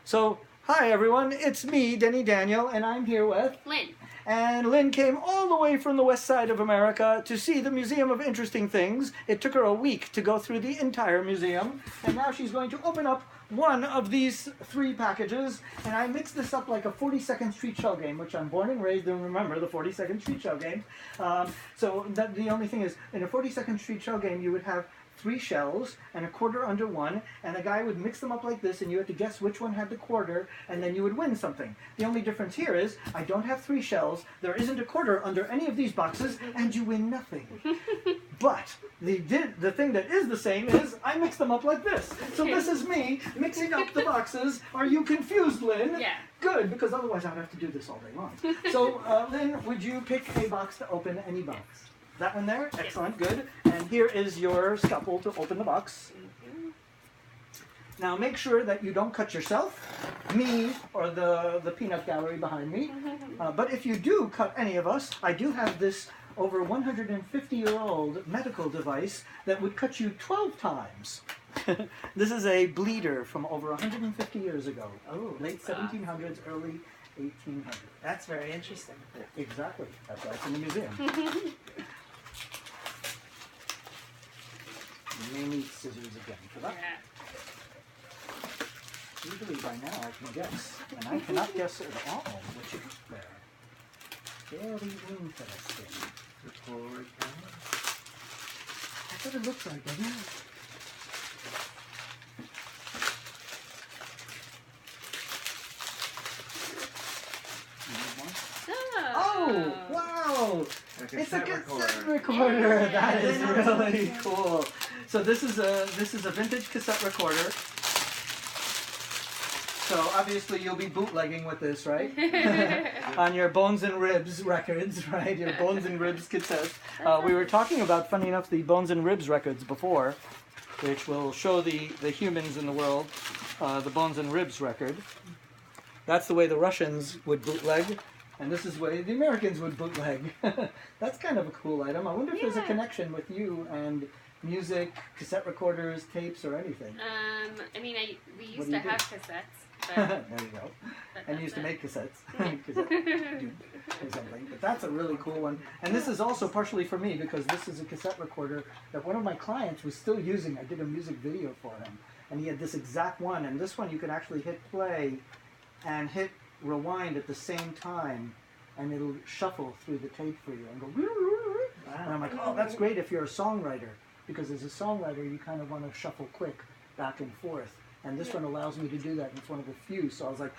So, hi everyone, it's me, Denny Daniel, and I'm here with Lynn. And Lynn came all the way from the west side of America to see the Museum of Interesting Things. It took her a week to go through the entire museum, and now she's going to open up one of these 3 packages, and I mixed this up like a 42nd Street Shell game, which I'm born and raised in. Remember the 42nd Street Shell game. The only thing is, in a 42nd Street Shell game, you would have 3 shells and a quarter under one, and a guy would mix them up like this, and you had to guess which one had the quarter, and then you would win something. The only difference here is I don't have 3 shells, there isn't a quarter under any of these boxes, and you win nothing. But the thing that is the same is I mix them up like this. So this is me mixing up the boxes. Are you confused, Lynn? Yeah. Good, because otherwise I'd have to do this all day long. So Lynn, would you pick a box to open, any box? That one there? Excellent, good. And here is your scalpel to open the box. Now make sure that you don't cut yourself, me, or the peanut gallery behind me. But if you do cut any of us, I do have this over 150-year-old medical device that would cut you 12 times. This is a bleeder from over 150 years ago. Oh, late 1700s, early 1800s. That's very interesting. Exactly. That's why it's in the museum. You may need scissors again for that. Yeah. Usually by now I can guess, and I cannot guess at all which is there. Very interesting. Record camera. That's what it looks like, doesn't it? Oh, wow! It's a cassette recorder. Yeah. That is really cool. So this is a vintage cassette recorder. So obviously you'll be bootlegging with this, right? On your Bones and Ribs records, right? Your Bones and Ribs cassettes. We were talking about, funny enough, the Bones and Ribs records before, which will show the humans in the world, the Bones and Ribs record. That's the way the Russians would bootleg. And this is the way the Americans would bootleg. That's kind of a cool item. I wonder if there's a connection with you and music, cassette recorders, tapes, or anything. I mean, we used to have cassettes. But, There you go. And you used to make cassettes. Or something. But that's a really cool one. And this is also partially for me because this is a cassette recorder that one of my clients was still using. I did a music video for him. And he had this exact one. And this one you can actually hit play and hit rewind at the same time, and it'll shuffle through the tape for you and go. And I'm like, oh, that's great if you're a songwriter, because as a songwriter you kind of want to shuffle quick back and forth, and this one allows me to do that, and it's one of the few. So I was like,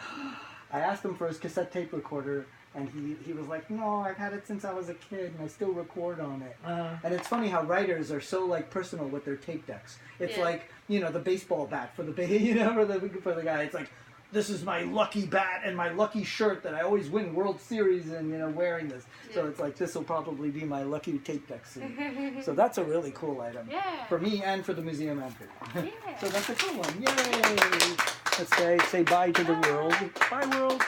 I asked him for his cassette tape recorder, and he was like, no, I've had it since I was a kid and I still record on it. And it's funny how writers are so like personal with their tape decks. It's like, you know, the baseball bat for the for the guy. It's like, this is my lucky bat and my lucky shirt that I always win World Series and, you know, wearing this. So it's like, this will probably be my lucky tape deck soon. So that's a really cool item. Yeah. For me and for the museum and for you. Yeah. So that's a cool one. Yay! Let's say bye to the world. Bye, world.